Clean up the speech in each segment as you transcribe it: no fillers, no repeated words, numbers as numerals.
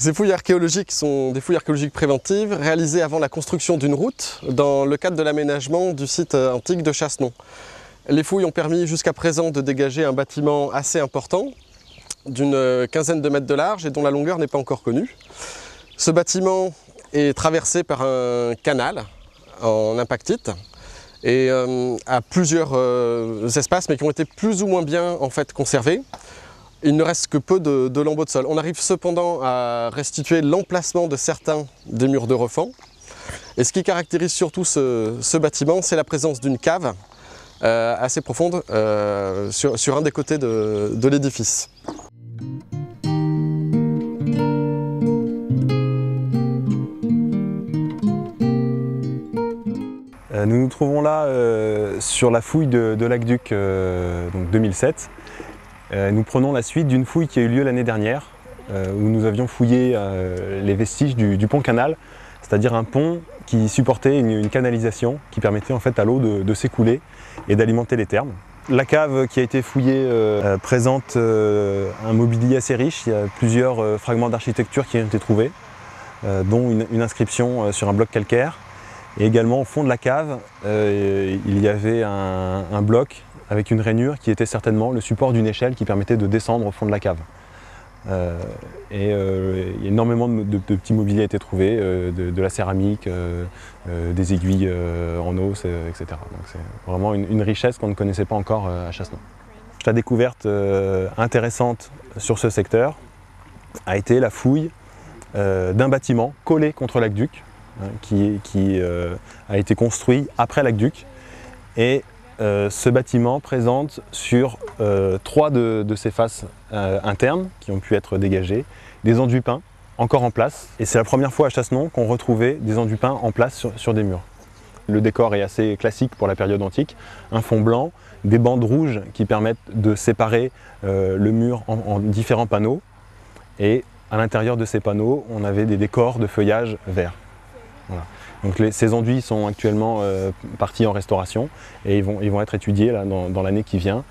Ces fouilles archéologiques sont des fouilles archéologiques préventives réalisées avant la construction d'une route dans le cadre de l'aménagement du site antique de Chassenon. Les fouilles ont permis jusqu'à présent de dégager un bâtiment assez important d'une quinzaine de mètres de large et dont la longueur n'est pas encore connue. Ce bâtiment est traversé par un canal en impactite et a plusieurs espaces mais qui ont été plus ou moins bien en fait conservés. Il ne reste que peu de lambeaux de sol. On arrive cependant à restituer l'emplacement de certains des murs de refend. Et ce qui caractérise surtout ce bâtiment, c'est la présence d'une cave assez profonde sur un des côtés de l'édifice. Nous nous trouvons là sur la fouille de l'Aqueduc donc 2007. Nous prenons la suite d'une fouille qui a eu lieu l'année dernière, où nous avions fouillé les vestiges du pont canal, c'est-à-dire un pont qui supportait une canalisation qui permettait en fait à l'eau de s'écouler et d'alimenter les thermes. La cave qui a été fouillée présente un mobilier assez riche. Il y a plusieurs fragments d'architecture qui ont été trouvés, dont une inscription sur un bloc calcaire. Et également au fond de la cave, il y avait un bloc avec une rainure qui était certainement le support d'une échelle qui permettait de descendre au fond de la cave. Il y a énormément de petits mobiliers a été trouvé, de la céramique, des aiguilles en os, etc. Donc c'est vraiment une richesse qu'on ne connaissait pas encore à Chassenon. La découverte intéressante sur ce secteur a été la fouille d'un bâtiment collé contre l'Aqueduc, qui a été construit après l'Aqueduc. Et ce bâtiment présente sur 3 de ses faces internes qui ont pu être dégagées des enduits peints encore en place. Et c'est la première fois à Chassenon qu'on retrouvait des enduits peints en place sur des murs. Le décor est assez classique pour la période antique, un fond blanc, des bandes rouges qui permettent de séparer le mur en différents panneaux. Et à l'intérieur de ces panneaux, on avait des décors de feuillage vert. Voilà. Donc ces enduits sont actuellement partis en restauration et ils vont être étudiés là, dans l'année qui vient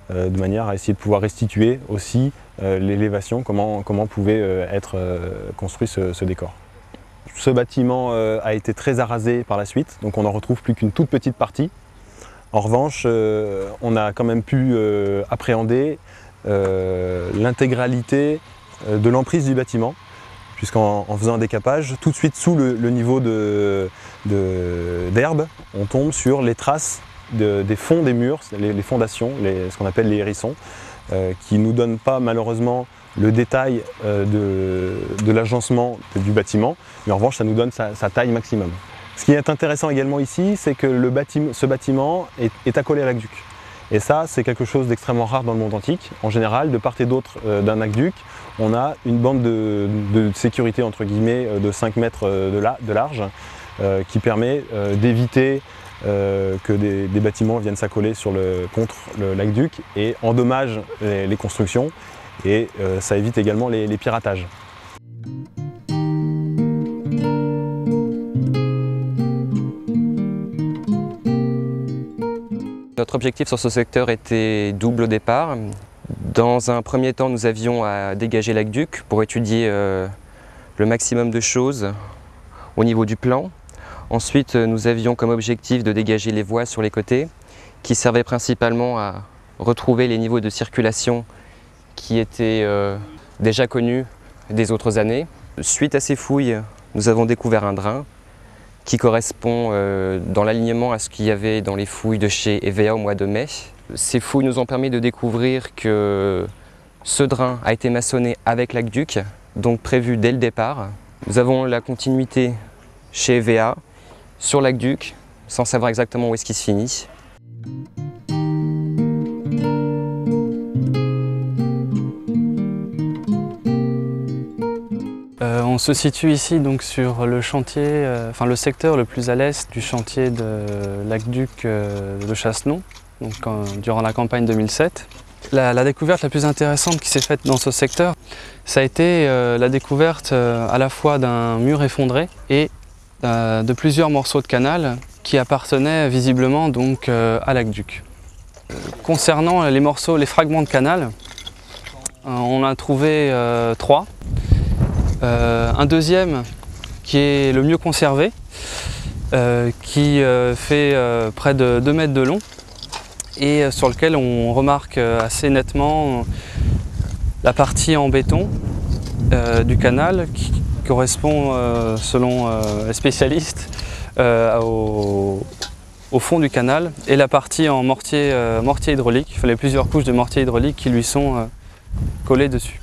de manière à essayer de pouvoir restituer aussi l'élévation, comment pouvait être construit ce décor. Ce bâtiment a été très arasé par la suite, donc on n'en retrouve plus qu'une toute petite partie. En revanche, on a quand même pu appréhender l'intégralité de l'emprise du bâtiment, puisqu'en faisant un décapage, tout de suite sous le niveau d'herbe, on tombe sur les traces des fonds des murs, les fondations, ce qu'on appelle les hérissons, qui ne nous donnent pas malheureusement le détail de l'agencement du bâtiment, mais en revanche ça nous donne sa taille maximum. Ce qui est intéressant également ici, c'est que ce bâtiment est accolé à l'Aqueduc. Et ça, c'est quelque chose d'extrêmement rare dans le monde antique. En général, de part et d'autre d'un aqueduc, on a une bande de sécurité entre guillemets de 5 mètres de large qui permet d'éviter que des bâtiments viennent s'accoler contre l'aqueduc et endommagent les constructions, et ça évite également les piratages. Notre objectif sur ce secteur était double au départ. Dans un premier temps, nous avions à dégager l'aqueduc pour étudier le maximum de choses au niveau du plan. Ensuite, nous avions comme objectif de dégager les voies sur les côtés, qui servaient principalement à retrouver les niveaux de circulation qui étaient déjà connus des autres années. Suite à ces fouilles, nous avons découvert un drain qui correspond dans l'alignement à ce qu'il y avait dans les fouilles de chez EVA au mois de mai. Ces fouilles nous ont permis de découvrir que ce drain a été maçonné avec l'aqueduc, donc prévu dès le départ. Nous avons la continuité chez EVA, sur l'aqueduc, sans savoir exactement où est-ce qu'il se finit. On se situe ici donc sur le chantier, le secteur le plus à l'est du chantier de l'aqueduc de Chassenon, donc durant la campagne 2007. La découverte la plus intéressante qui s'est faite dans ce secteur, ça a été la découverte à la fois d'un mur effondré et de plusieurs morceaux de canal qui appartenaient visiblement donc à l'aqueduc. Concernant les fragments de canal, on a trouvé 3. Un deuxième qui est le mieux conservé, qui fait près de 2 mètres de long et sur lequel on remarque assez nettement la partie en béton du canal qui correspond, selon les spécialistes, au fond du canal, et la partie en mortier hydraulique. Il fallait plusieurs couches de mortier hydraulique qui lui sont collées dessus.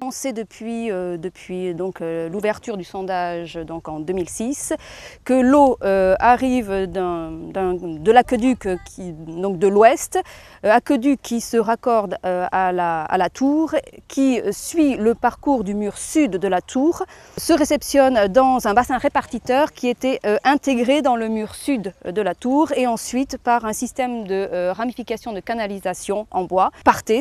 On sait depuis l'ouverture du sondage donc en 2006 que l'eau arrive de l'aqueduc de l'ouest, aqueduc qui se raccorde à la tour, qui suit le parcours du mur sud de la tour, se réceptionne dans un bassin répartiteur qui était intégré dans le mur sud de la tour, et ensuite par un système de ramification de canalisation en bois.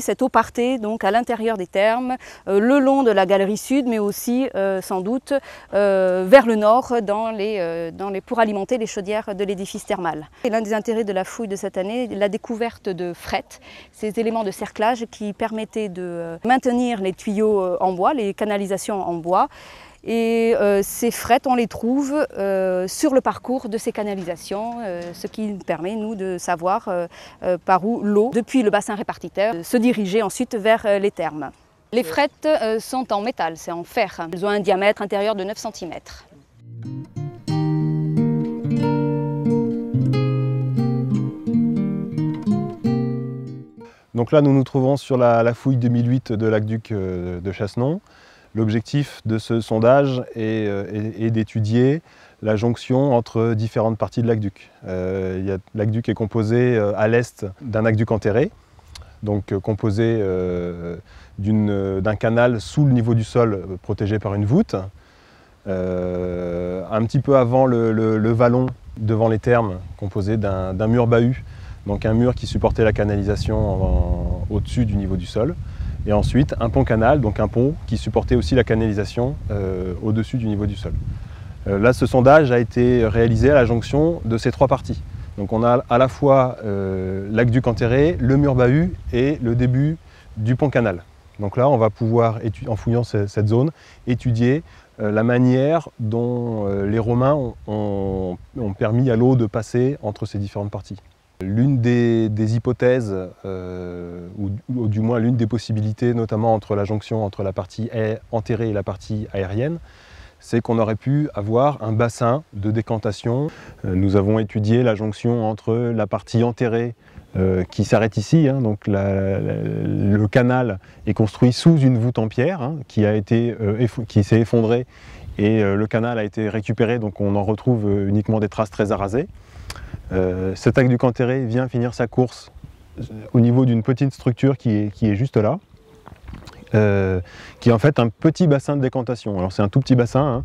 Cette eau partait donc à l'intérieur des thermes, le long de la galerie sud, mais aussi sans doute vers le nord pour alimenter les chaudières de l'édifice thermal. L'un des intérêts de la fouille de cette année, la découverte de fret, ces éléments de cerclage qui permettaient de maintenir les tuyaux en bois, les canalisations en bois. Et ces frets, on les trouve sur le parcours de ces canalisations, ce qui nous permet, nous, de savoir par où l'eau, depuis le bassin répartiteur, se dirigeait ensuite vers les thermes. Les frettes sont en métal, c'est en fer. Elles ont un diamètre intérieur de 9 cm. Donc là, nous nous trouvons sur la fouille 2008 de l'aqueduc de Chassenon. L'objectif de ce sondage est d'étudier la jonction entre différentes parties de l'aqueduc. L'aqueduc est composé à l'est d'un aqueduc enterré, donc composé d'un canal sous le niveau du sol protégé par une voûte. Un petit peu avant le vallon devant les thermes, composé d'un mur bahut, donc un mur qui supportait la canalisation au-dessus du niveau du sol. Et ensuite un pont-canal, donc un pont qui supportait aussi la canalisation au-dessus du niveau du sol. Là, ce sondage a été réalisé à la jonction de ces 3 parties. Donc on a à la fois l'aqueduc enterré, le mur bahut et le début du pont-canal. Donc là, on va pouvoir, en fouillant cette zone, étudier la manière dont les Romains ont permis à l'eau de passer entre ces différentes parties. L'une des hypothèses, ou du moins l'une des possibilités, notamment entre la jonction entre la partie enterrée et la partie aérienne, c'est qu'on aurait pu avoir un bassin de décantation. Nous avons étudié la jonction entre la partie enterrée qui s'arrête ici, hein, donc le canal est construit sous une voûte en pierre, hein, qui s'est effondrée, et le canal a été récupéré, donc on en retrouve uniquement des traces très arasées. Cet aqueduc enterré vient finir sa course au niveau d'une petite structure qui est juste là, qui est en fait un petit bassin de décantation. Alors c'est un tout petit bassin,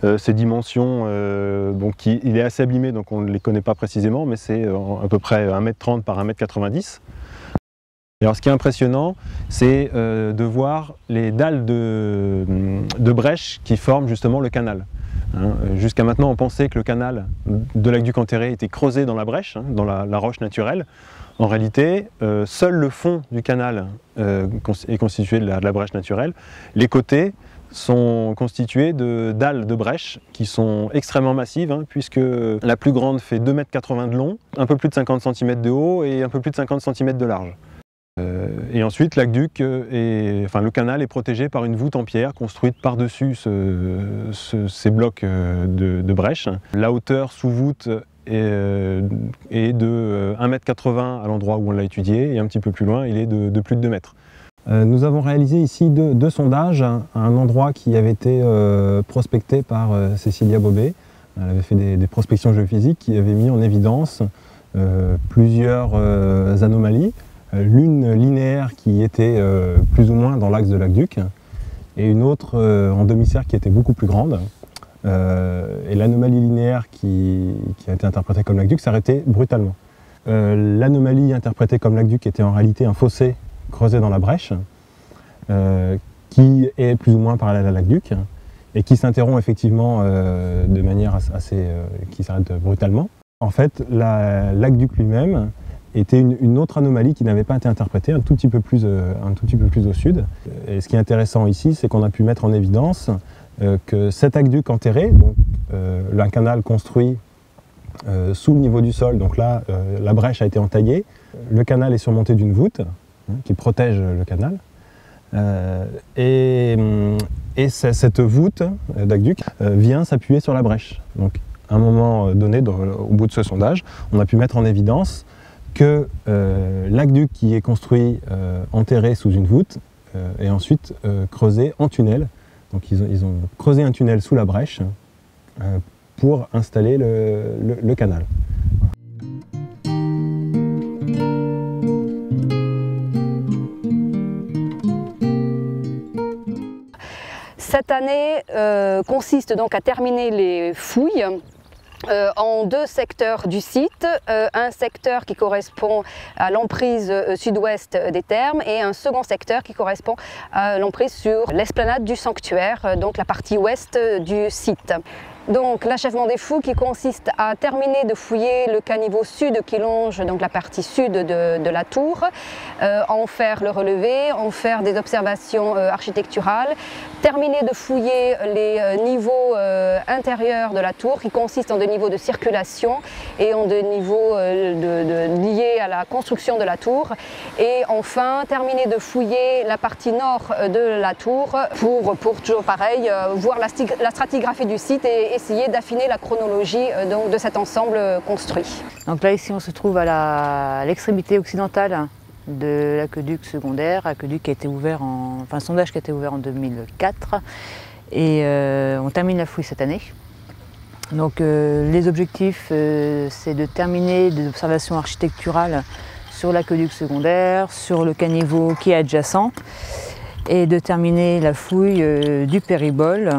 hein. Ses dimensions, il est assez abîmé, donc on ne les connaît pas précisément, mais c'est à peu près 1,30 m par 1,90 m. Et alors ce qui est impressionnant, c'est de voir les dalles de brèche qui forment justement le canal. Jusqu'à maintenant, on pensait que le canal de l'aqueduc enterré était creusé dans la brèche, hein, dans la roche naturelle. En réalité, seul le fond du canal est constitué de la brèche naturelle. Les côtés sont constituées de dalles de brèche qui sont extrêmement massives, hein, puisque la plus grande fait 2,80 m de long, un peu plus de 50 cm de haut et un peu plus de 50 cm de large. Et ensuite, l'aqueduc, le canal est protégé par une voûte en pierre construite par-dessus ces blocs de brèche. La hauteur sous voûte est de 1,80 m à l'endroit où on l'a étudié, et un petit peu plus loin, il est de plus de 2 mètres. Nous avons réalisé ici deux sondages à un endroit qui avait été prospecté par Cécilia Bobet. Elle avait fait des prospections géophysiques qui avaient mis en évidence plusieurs anomalies. L'une linéaire qui était plus ou moins dans l'axe de l'aqueduc et une autre en demi-cercle qui était beaucoup plus grande. Et l'anomalie linéaire qui a été interprétée comme l'aqueduc s'arrêtait brutalement. L'anomalie interprétée comme l'aqueduc était en réalité un fossé creusé dans la brèche qui est plus ou moins parallèle à l'aqueduc et qui s'interrompt effectivement de manière qui s'arrête brutalement. En fait, l'aqueduc lui-même était une autre anomalie qui n'avait pas été interprétée, un tout petit peu plus au sud. Et ce qui est intéressant ici, c'est qu'on a pu mettre en évidence que cet aqueduc enterré, donc un canal construit sous le niveau du sol, donc là la brèche a été entaillée, le canal est surmonté d'une voûte qui protège le canal, et cette voûte d'aqueduc vient s'appuyer sur la brèche. Donc à un moment donné, au bout de ce sondage, on a pu mettre en évidence que l'aqueduc qui est construit enterré sous une voûte est ensuite creusé en tunnel. Donc ils ont creusé un tunnel sous la brèche pour installer le canal. Cette année consiste donc à terminer les fouilles en deux secteurs du site, un secteur qui correspond à l'emprise sud-ouest des thermes et un second secteur qui correspond à l'emprise sur l'esplanade du sanctuaire, donc la partie ouest du site. Donc l'achèvement des fouilles qui consiste à terminer de fouiller le caniveau sud qui longe donc la partie sud de la tour, en faire le relevé, en faire des observations architecturales, terminer de fouiller les niveaux intérieurs de la tour qui consistent en des niveaux de circulation et en des niveaux liés à la construction de la tour, et enfin terminer de fouiller la partie nord de la tour pour toujours pareil voir la stratigraphie du site et essayer d'affiner la chronologie donc, de cet ensemble construit. Donc là ici on se trouve à l'extrémité occidentale de l'aqueduc secondaire, aqueduc qui a été ouvert sondage qui a été ouvert en 2004, et on termine la fouille cette année. Donc les objectifs c'est de terminer des observations architecturales sur l'aqueduc secondaire, sur le caniveau qui est adjacent, et de terminer la fouille du péribole